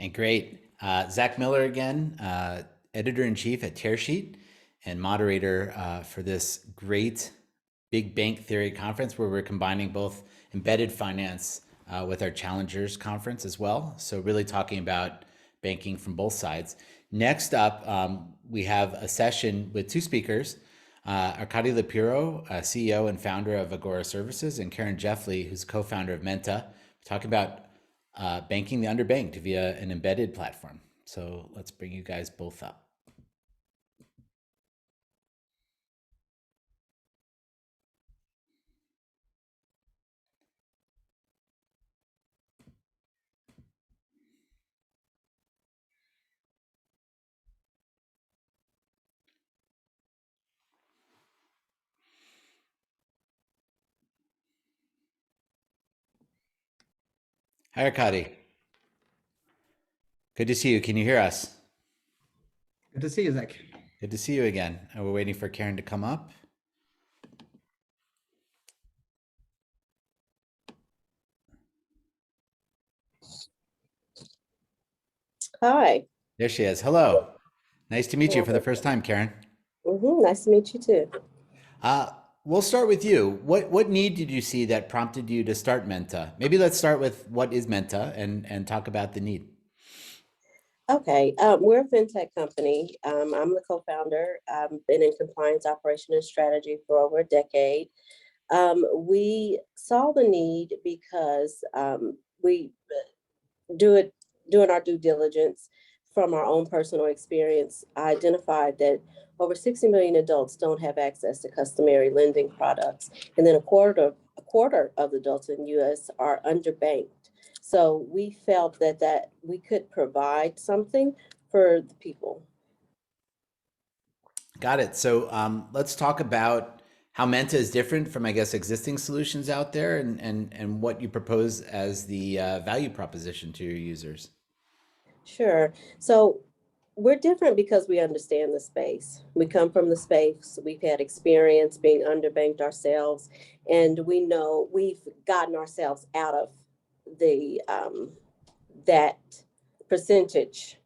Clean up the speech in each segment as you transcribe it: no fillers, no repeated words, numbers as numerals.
And great. Zach Miller again, editor-in-chief at Tearsheet and moderator for this great Big Bank Theory conference where we're combining both embedded finance with our Challengers conference as well. So really talking about banking from both sides. Next up, we have a session with two speakers, Arcady Lapiro, CEO and founder of Agora Services, and Karen Jeffley, who's co-founder of Menta, talking about banking the underbanked via an embedded platform. So let's bring you guys both up. Hi, Arcady. Good to see you. Can you hear us? Good to see you, Zach. Good to see you again. We're waiting for Karen to come up. Hi. There she is. Hello. Nice to meet you for the first time, Karen. Nice to meet you too. We'll start with you. What need did you see that prompted you to start Menta? Maybe let's start with what is Menta and talk about the need. Okay, we're a fintech company. I'm the co-founder. I've been in compliance, operation, and strategy for over a decade. We saw the need because we doing our due diligence from our own personal experience, identified that over 60 million adults don't have access to customary lending products, and then a quarter of the adults in the U.S. are underbanked. So we felt that we could provide something for the people. Got it. So let's talk about how Menta is different from, I guess, existing solutions out there and what you propose as the value proposition to your users. Sure. So we're different because we understand the space. We come from the space. We've had experience being underbanked ourselves, and we know we've gotten ourselves out of the that percentage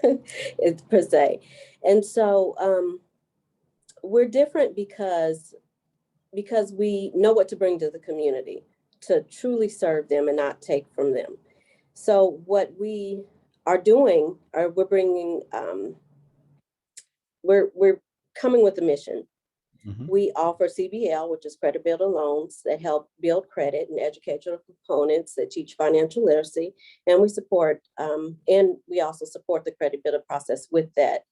per se. And so we're different because we know what to bring to the community to truly serve them and not take from them. So what we are doing, we're bringing, we're coming with a mission. Mm-hmm. We offer CBL, which is credit builder loans that help build credit and educational components that teach financial literacy. And we support, and we also support the credit builder process with that.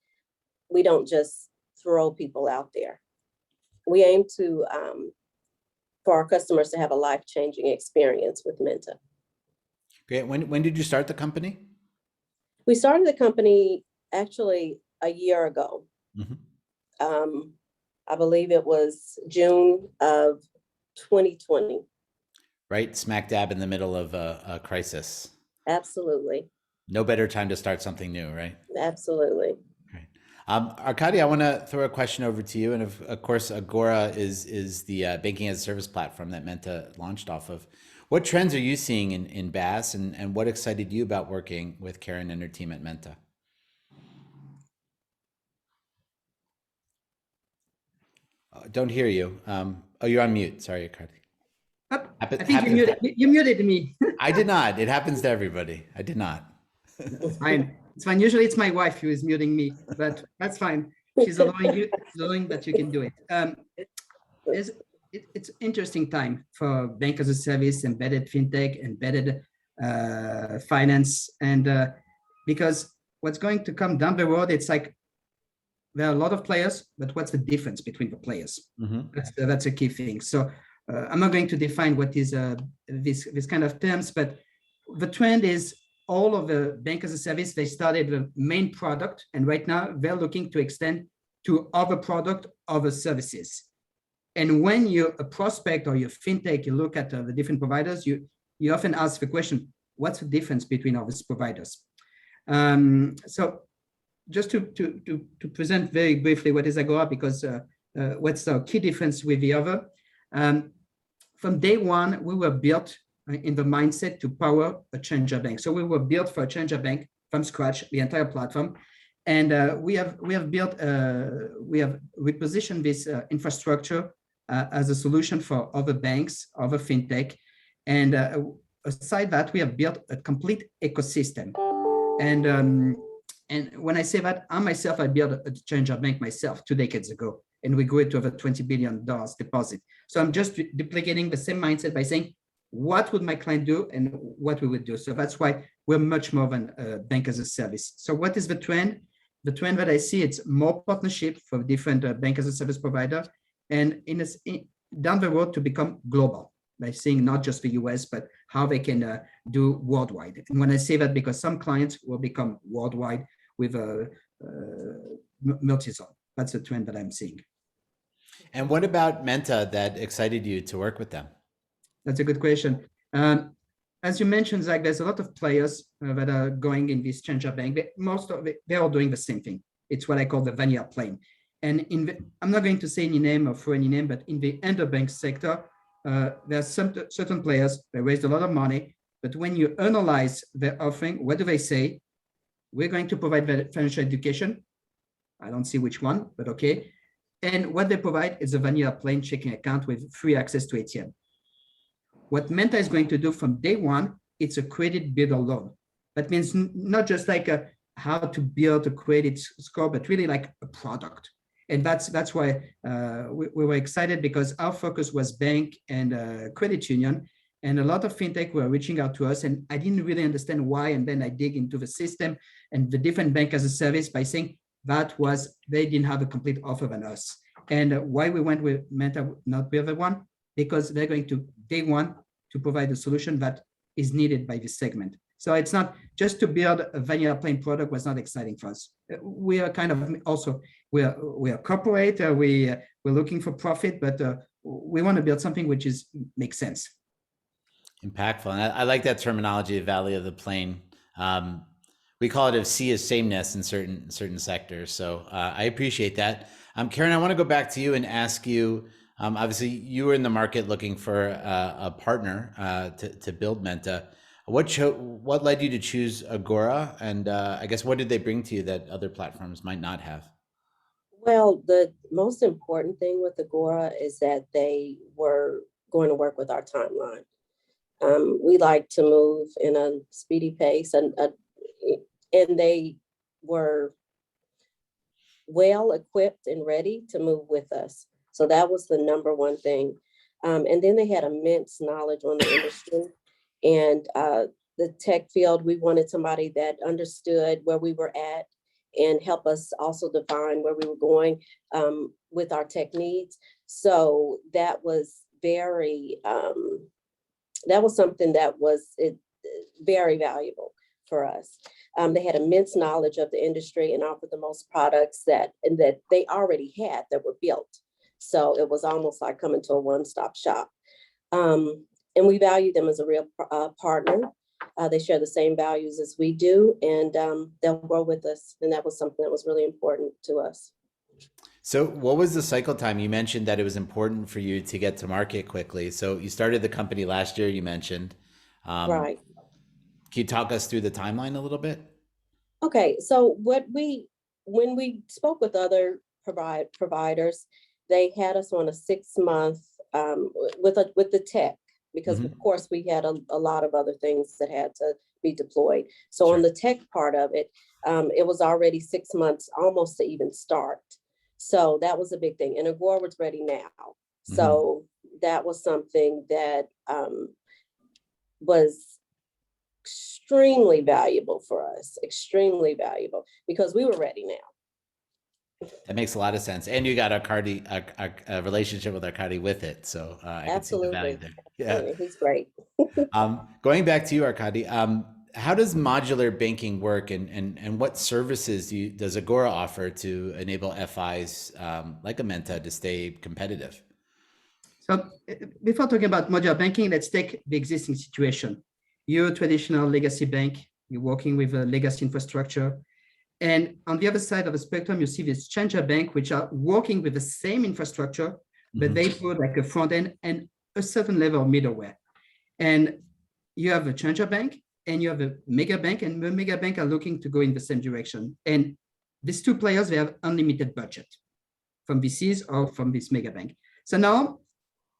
We don't just throw people out there. We aim to, for our customers to have a life-changing experience with Menta. Great. When did you start the company? We started the company actually a year ago. Mm-hmm. I believe it was June of 2020. Right, smack dab in the middle of a crisis. Absolutely. No better time to start something new, right? Absolutely. Right. Arcady, I want to throw a question over to you. And of course, Agora is the banking as a service platform that Menta launched off of. What trends are you seeing in BaaS, and what excited you about working with Karen and her team at Menta? Don't hear you. Oh, you're on mute. Sorry, Arcady. I think you muted me. I did not. It happens to everybody. I did not. It's fine. It's fine. Usually it's my wife who is muting me, but that's fine. She's allowing you, allowing that you can do it. It's an interesting time for bank as a service, embedded fintech, embedded finance, and because what's going to come down the road, it's like there are a lot of players, but what's the difference between the players? Mm-hmm. That's a key thing. So I'm not going to define what is this kind of terms, but the trend is all of the bank as a service, they started the main product, and right now they're looking to extend to other product, other services. And when you're a prospect or you're fintech, you look at the different providers, you often ask the question, what's the difference between all these providers? So just to present very briefly what is Agora, because what's the key difference with the other. From day one, we were built in the mindset to power a challenger bank. So we were built for a challenger bank from scratch the entire platform. And we have repositioned this infrastructure as a solution for other banks, other fintech. And aside that, we have built a complete ecosystem. And when I say that, I built a challenger bank myself 2 decades ago, and we grew it to over $20 billion deposit. So I'm just duplicating the same mindset by saying, what would my client do and what we would do? So that's why we're much more than a bank as a service. So what is the trend? The trend that I see, it's more partnership for different bank as a service provider, and down the road to become global by seeing not just the US, but how they can do worldwide. And when I say that, because some clients will become worldwide with a multi-zone. That's a trend that I'm seeing. And what about Menta that excited you to work with them? That's a good question. As you mentioned, Zach, there's a lot of players that are going in this challenger bank. They're all doing the same thing. It's what I call the vanilla plane. And I'm not going to say any name or throw any name, but in the underbanked sector, there are some certain players that raised a lot of money. But when you analyze their offering, what do they say? We're going to provide financial education. I don't see which one, but okay. And what they provide is a vanilla plain checking account with free access to ATM. What Menta is going to do from day one, it's a credit builder loan. That means not just like how to build a credit score, but really like a product. And that's why we were excited, because our focus was bank and credit union. And a lot of fintech were reaching out to us, and I didn't really understand why. And then I dig into the system and the different bank as a service by saying they didn't have a complete offer than us. And why we went with Menta, not the other one, because they're going to day one to provide a solution that is needed by this segment. So it's not just to build a vanilla plain product was not exciting for us. We are kind of also, we are corporate, we're looking for profit, but we want to build something which makes sense. Impactful. And I like that terminology, Valley of the Plain. We call it a sea of sameness in certain sectors. So I appreciate that. Karen, I want to go back to you and ask you, obviously you were in the market looking for a partner to build Menta. What led you to choose Agora? And I guess what did they bring to you that other platforms might not have? Well, the most important thing with Agora is that they were going to work with our timeline. We like to move in a speedy pace, and they were well equipped and ready to move with us. So that was the number one thing. And then they had immense knowledge on the industry and the tech field. We wanted somebody that understood where we were at and help us also define where we were going with our tech needs. So that was something that was very valuable for us. They had immense knowledge of the industry and offered the most products that they already had that were built. So it was almost like coming to a one-stop shop. And we value them as a real partner. They share the same values as we do, and they'll grow with us. And that was something that was really important to us. So what was the cycle time? You mentioned that it was important for you to get to market quickly. So you started the company last year, you mentioned. Right. Can you talk us through the timeline a little bit? Okay, so when we spoke with other providers, they had us on a 6-month with the tech, because of course we had a lot of other things that had to be deployed. So on the tech part of it, it was already 6 months almost to even start. So that was a big thing. And Agora was ready now. So that was something that was extremely valuable for us, extremely valuable, because we were ready now. That makes a lot of sense. And you got Arcady, a relationship with Arcady with it. So I can see the value there. Yeah. He's great. Going back to you, Arcady, how does modular banking work, and what services does Agora offer to enable FIs like a Menta to stay competitive? So before talking about modular banking, let's take the existing situation. You're a traditional legacy bank, you're working with a legacy infrastructure. And on the other side of the spectrum, you see this challenger bank, which are working with the same infrastructure, but they put like a front end and a certain level of middleware. And you have a challenger bank, and you have a mega bank, and the mega bank are looking to go in the same direction. And these two players, they have unlimited budget from VCs or from this mega bank. So now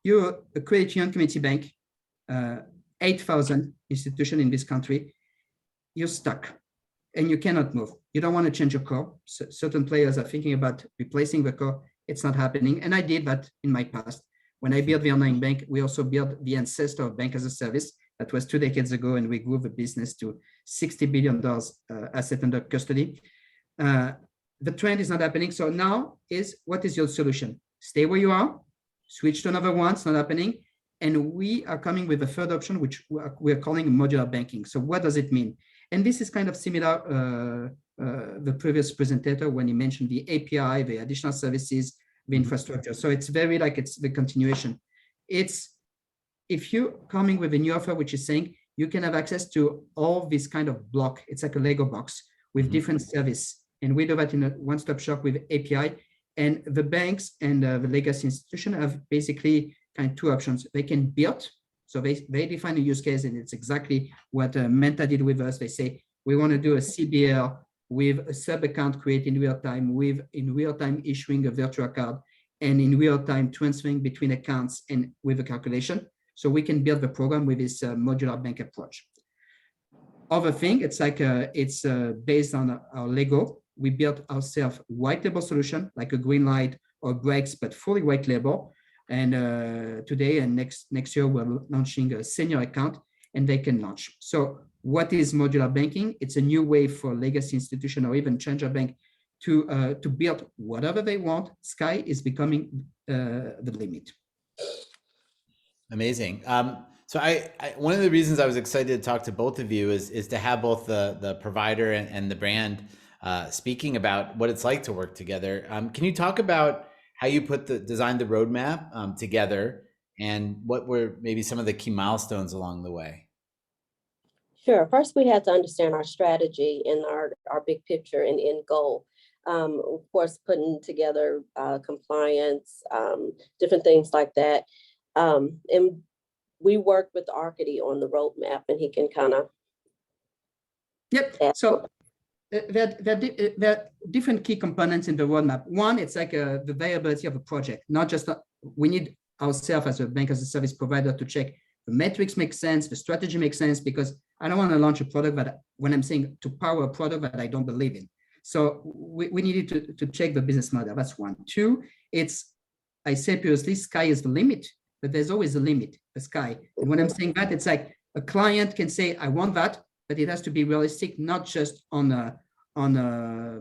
you're a credit union community bank, 8,000 institution in this country, you're stuck and you cannot move. You don't want to change your core. So certain players are thinking about replacing the core. It's not happening. And I did that in my past. When I built the online bank, we also built the ancestor of bank as a service. That was 2 decades ago, and we grew the business to $60 billion asset under custody. The trend is not happening. So now what is your solution? Stay where you are, switch to another one, it's not happening. And we are coming with a third option, which we're calling modular banking. So what does it mean? And this is kind of similar, the previous presenter when he mentioned the API, the additional services, the infrastructure. So it's very like it's the continuation. It's if you're coming with a new offer, which is saying you can have access to all this kind of block. It's like a Lego box with different service. And we do that in a one-stop shop with API. And the banks and the legacy institution have basically kind of two options. They can build. So they define a use case, and it's exactly what Menta did with us. They say, we want to do a CBL with a sub-account created in real time, with in real time issuing a virtual card, and in real time transferring between accounts and with a calculation. So we can build the program with this modular bank approach. Other thing, it's like it's based on our Lego. We built ourselves white label solution, like a green light or breaks, but fully white label. And today and next year, we're launching a senior account, and they can launch. So what is modular banking? It's a new way for legacy institution or even challenger bank to build whatever they want. Sky is becoming the limit. Amazing. So I one of the reasons I was excited to talk to both of you is to have both the provider and the brand speaking about what it's like to work together. Can you talk about how you designed the roadmap together, and what were maybe some of the key milestones along the way? Sure. First, we had to understand our strategy and our big picture and end goal. Of course, putting together compliance, different things like that. And we worked with Arcady on the roadmap, and he can kind of. Yep. So there are different key components in the roadmap. One, it's like the viability of a project, not just we need ourselves as a bank as a service provider to check the metrics make sense, the strategy makes sense, because I don't want to launch a product that when I'm saying to power a product that I don't believe in. So we needed to check the business model. That's one. Two, I say previously, sky is the limit, but there's always a limit, the sky. And when I'm saying that, it's like a client can say, I want that, but it has to be realistic, not just on the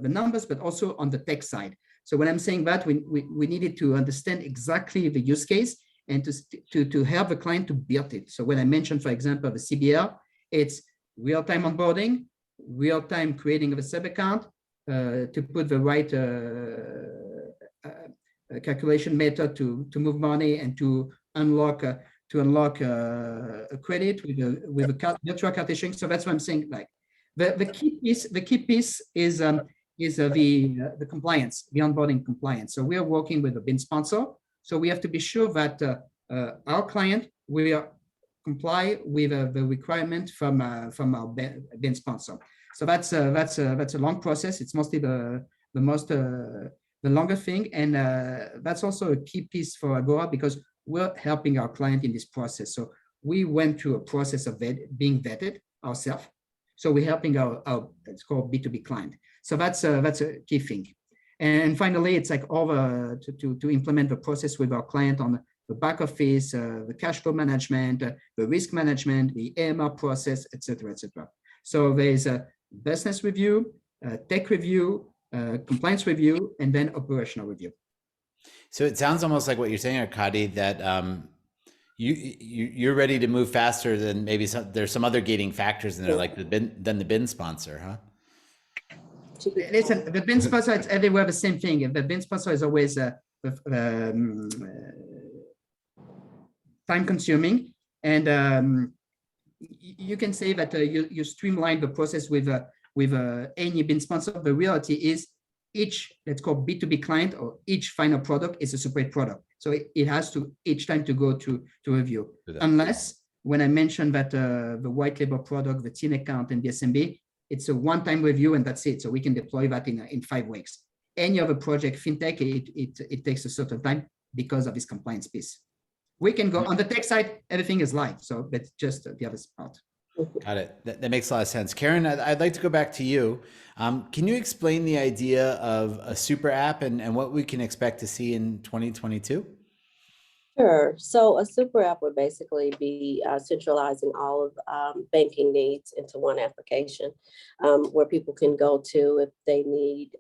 numbers, but also on the tech side. So when I'm saying that, we needed to understand exactly the use case and to help the client to build it. So when I mentioned, for example, the CBL, it's real-time onboarding, real-time creating of a sub-account, to put the right calculation method to move money and to unlock a credit with a virtual card issuing. So that's what I'm saying. Like the key piece is the compliance, the onboarding compliance. So we are working with a BIN sponsor. So we have to be sure that our client will comply with the requirement from our BIN sponsor. So that's a long process. It's mostly the longer thing, and that's also a key piece for Agora, because we're helping our client in this process. So we went through a process of being vetted ourselves. So we're helping our it's called B2B client. So that's a key thing. And finally, it's like over to implement the process with our client on the back office, the cash flow management, the risk management, the AMR process, et cetera, et cetera. So there's a business review, tech review, compliance review, and then operational review. So it sounds almost like what you're saying, Arcady, that you're ready to move faster than maybe there's some other gating factors in there, like the BIN sponsor, huh? Listen, the BIN sponsor, it's everywhere the same thing. The BIN sponsor is always time consuming, and you can say that you streamline the process with any BIN sponsor. The reality is each, let's call B2B client, or each final product is a separate product. So it has to each time to go to review, unless when I mentioned that the white label product, the teen account and the SMB, it's a one-time review and that's it. So we can deploy that in 5 weeks. Any other project, fintech, it takes a certain time because of this compliance piece. We can go on the tech side, everything is live. So that's just the other part. Got it. That makes a lot of sense. Karen, I'd like to go back to you. Can you explain the idea of a super app and what we can expect to see in 2022? Sure. So a super app would basically be centralizing all of banking needs into one application where people can go to if they need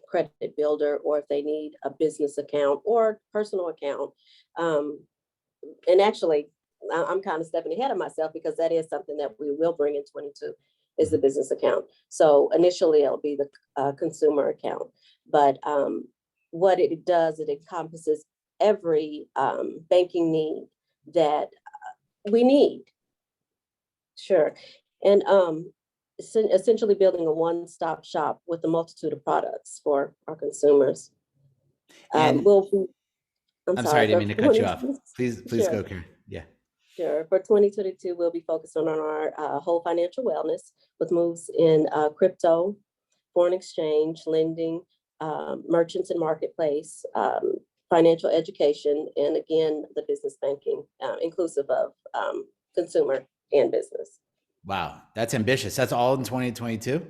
credit builder or if they need a business account or personal account. And actually, I'm kind of stepping ahead of myself because that is something that we will bring in 22 is the business account. So initially it'll be the consumer account, but what it does, it encompasses every banking need that we need. Sure. And essentially building a one-stop shop with a multitude of products for our consumers. I'm sorry, I didn't mean to cut you off. Please Sure. go, Karen. Yeah. Sure. For 2022, we'll be focused on our whole financial wellness with moves in crypto, foreign exchange, lending, merchants and marketplace, financial education, and again, the business banking, inclusive of consumer and business. Wow, that's ambitious. That's all in 2022?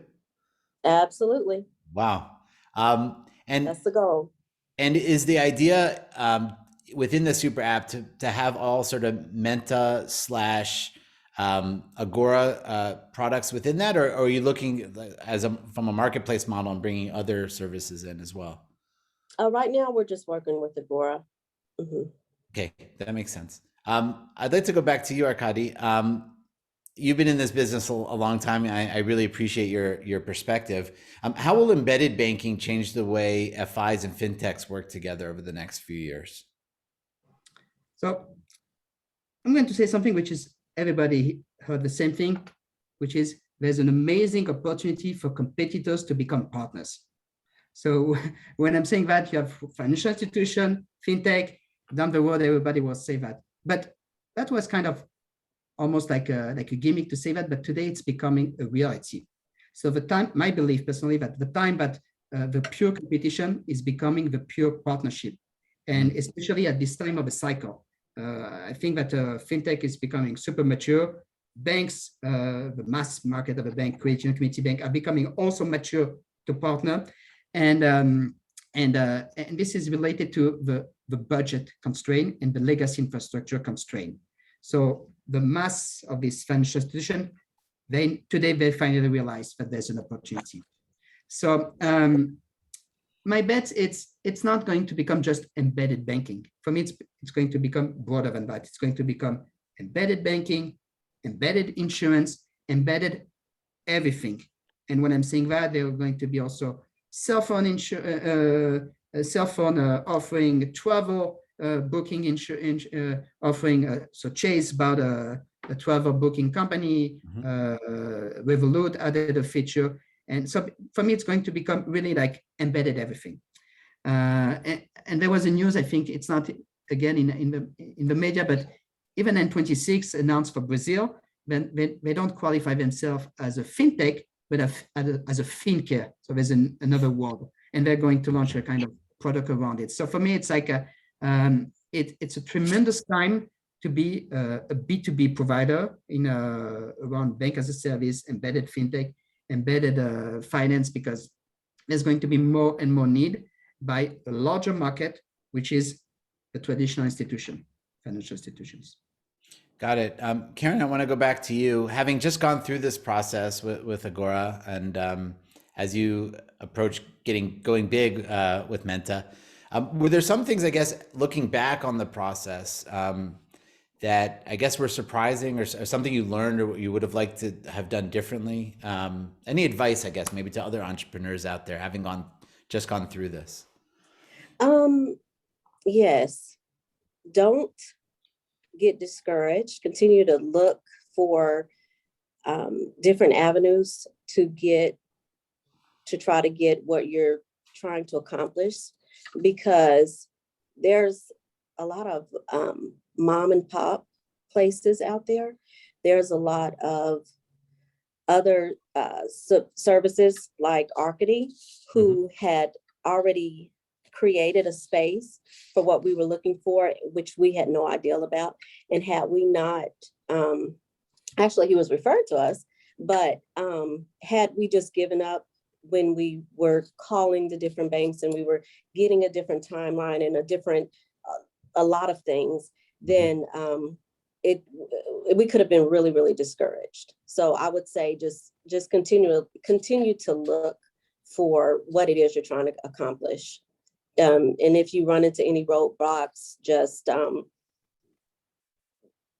Absolutely. Wow. And that's the goal. And is the idea within the super app to have all sort of Menta / Agora products within that, or are you looking from a marketplace model and bringing other services in as well? Right now, we're just working with Agora. Okay, that makes sense. I'd like to go back to you, Arcady. You've been in this business a long time. I really appreciate your perspective. How will embedded banking change the way FIs and fintechs work together over the next few years? So I'm going to say something which is everybody heard the same thing, which is there's an amazing opportunity for competitors to become partners. So when I'm saying that, you have financial institution, fintech, down the road, everybody will say that. But that was kind of almost like a gimmick to say that, but today it's becoming a reality. So the time, my belief personally, that the time that the pure competition is becoming the pure partnership. And especially at this time of the cycle, I think that fintech is becoming super mature. Banks, the mass market of a bank, regional community bank, are becoming also mature to partner. And this is related to the budget constraint and the legacy infrastructure constraint. So the mass of this financial institution, today they finally realize that there's an opportunity. So my bet, it's not going to become just embedded banking. For me, it's going to become broader than that. It's going to become embedded banking, embedded insurance, embedded everything. And when I'm saying that, there are going to be also cell phone offering, travel booking offering. So Chase bought a travel booking company. Revolut added a feature. And so for me, it's going to become really like embedded everything. And there was a news, I think it's not, again, in the media, but even N26 announced for Brazil, they don't qualify themselves as a fintech, but as a fincare. So there's another word. And they're going to launch a kind of product around it. So for me, it's like it's a tremendous time to be a B2B provider around bank as a service, embedded fintech, embedded finance, because there's going to be more and more need by a larger market, which is the traditional financial institutions. Got it. Karen, I want to go back to you. Having just gone through this process with Agora, and as you approach going big with Menta, were there some things, I guess, looking back on the process that I guess were surprising, or something you learned or you would have liked to have done differently? Any advice, I guess, maybe to other entrepreneurs out there having just gone through this? Yes. Don't get discouraged. Continue to look for different avenues to try to get what you're trying to accomplish, because there's a lot of mom and pop places out there. There's a lot of other services like Arcady, who had already created a space for what we were looking for, which we had no idea about. And had we not, actually he was referred to us, but had we just given up when we were calling the different banks and we were getting a different timeline and a lot of things, then we could have been really, really discouraged. So I would say just continue to look for what it is you're trying to accomplish. And if you run into any roadblocks, just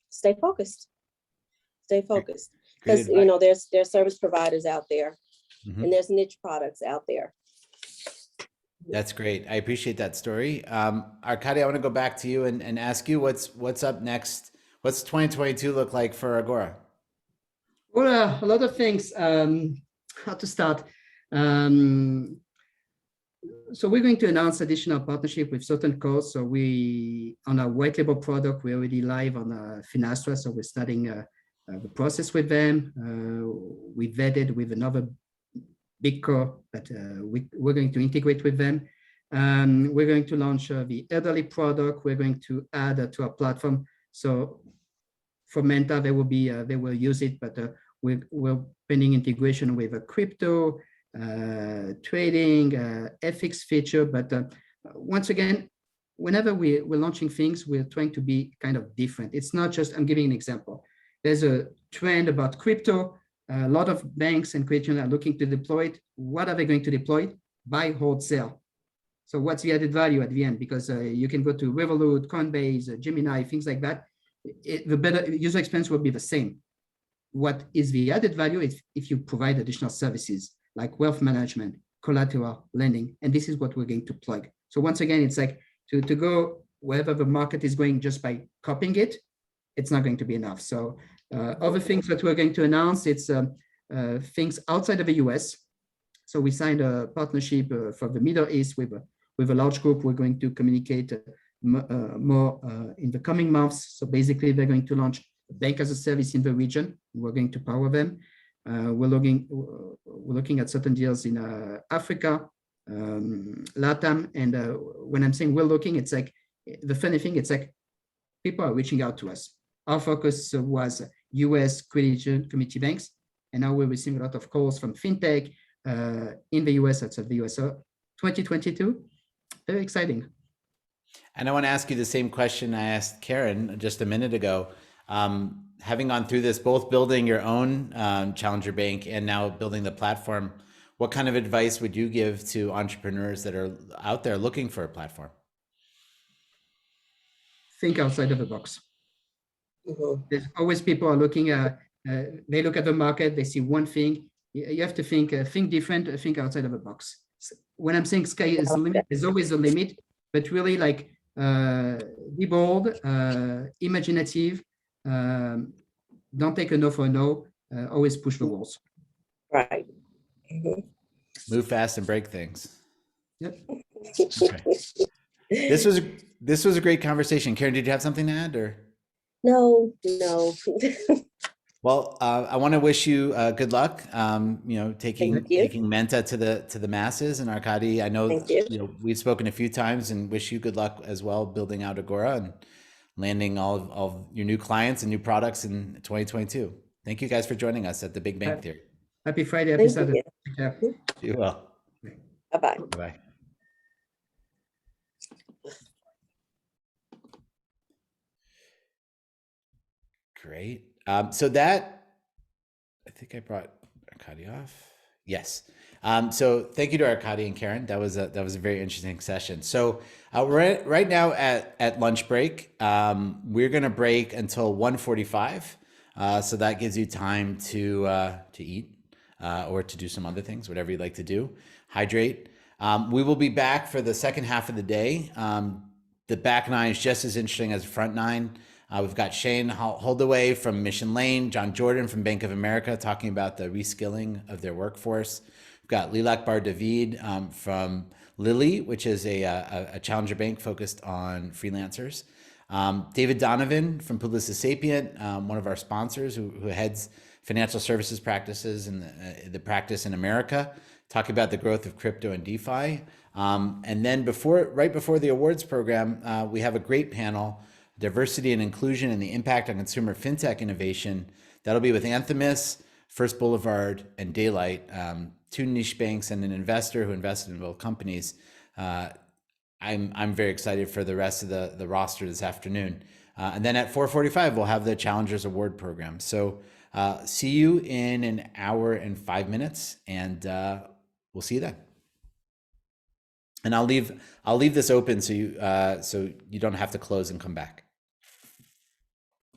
stay focused. Stay focused. Because there's service providers out there, and there's niche products out there. That's great. I appreciate that story. Arcady, I want to go back to you and ask you what's up next. What's 2022 look like for Agora? Well, a lot of things. How to start? So we're going to announce additional partnership with certain codes. So on our white label product, we're already live on Finastra. So we're starting the process with them. We vetted with another big core that we're going to integrate with them. We're going to launch the elderly product. We're going to add to our platform. So for Menta, they will use it, but we're pending integration with a crypto, trading, FX feature. But once again, whenever we're launching things, we're trying to be kind of different. It's not just, I'm giving an example. There's a trend about crypto. A lot of banks and credit unions are looking to deploy it. What are they going to deploy? Buy, hold, sell. So what's the added value at the end? Because you can go to Revolut, Coinbase, Gemini, things like that. The better user experience will be the same. What is the added value is if you provide additional services like wealth management, collateral, lending, and this is what we're going to plug. So once again, it's like to go wherever the market is going just by copying it, it's not going to be enough. So other things that we're going to announce, it's things outside of the US. So we signed a partnership for the Middle East with a large group. We're going to communicate more in the coming months. So basically, they're going to launch a bank as a service in the region. We're going to power them. We're looking at certain deals in Africa, LATAM. And when I'm saying we're looking, it's like the funny thing, it's like people are reaching out to us. Our focus was US credit union community banks, and now we're receiving a lot of calls from fintech in the US, outside the US. So 2022, very exciting. And I want to ask you the same question I asked Karen just a minute ago. Having gone through this, both building your own challenger bank and now building the platform, what kind of advice would you give to entrepreneurs that are out there looking for a platform? Think outside of the box. There's always people are looking they look at the market, they see one thing. You have to think different, think outside of the box. So when I'm saying sky is the limit, there's always a limit, but really like be bold, imaginative, don't take a no for a no, always push the walls. Right. Move fast and break things. Yep. Okay. This was a great conversation. Karen, did you have something to add or? No. Well, I want to wish you good luck. Taking Menta to the masses, and Arcady, I know we've spoken a few times, and wish you good luck as well building out Agora and landing all of your new clients and new products in 2022. Thank you guys for joining us at the Big Bank Theory. Happy Friday, happy Saturday. You will. Bye-bye. Bye. Great. So that, I think I brought Arcady off. Yes. So thank you to Arcady and Karen. That was a very interesting session. So we're right now at lunch break. We're going to break until 1:45. So that gives you time to eat or to do some other things, whatever you'd like to do. Hydrate. We will be back for the second half of the day. The back nine is just as interesting as the front nine. We've got Shane Holdaway from Mission Lane, John Jordan from Bank of America talking about the reskilling of their workforce. We've got Lilak Bar David from Lily, which is a challenger bank focused on freelancers. David Donovan from Publicis Sapient, one of our sponsors who heads financial services practices and the practice in America, talking about the growth of crypto and DeFi. And then right before the awards program, we have a great panel, Diversity and Inclusion and the Impact on Consumer FinTech Innovation. That'll be with Anthemis, First Boulevard, and Daylight, two niche banks and an investor who invested in both companies. I'm very excited for the rest of the roster this afternoon. And then at 4:45, we'll have the Challengers Award program. So see you in an hour and 5 minutes, and we'll see you then. And I'll leave this open so you don't have to close and come back.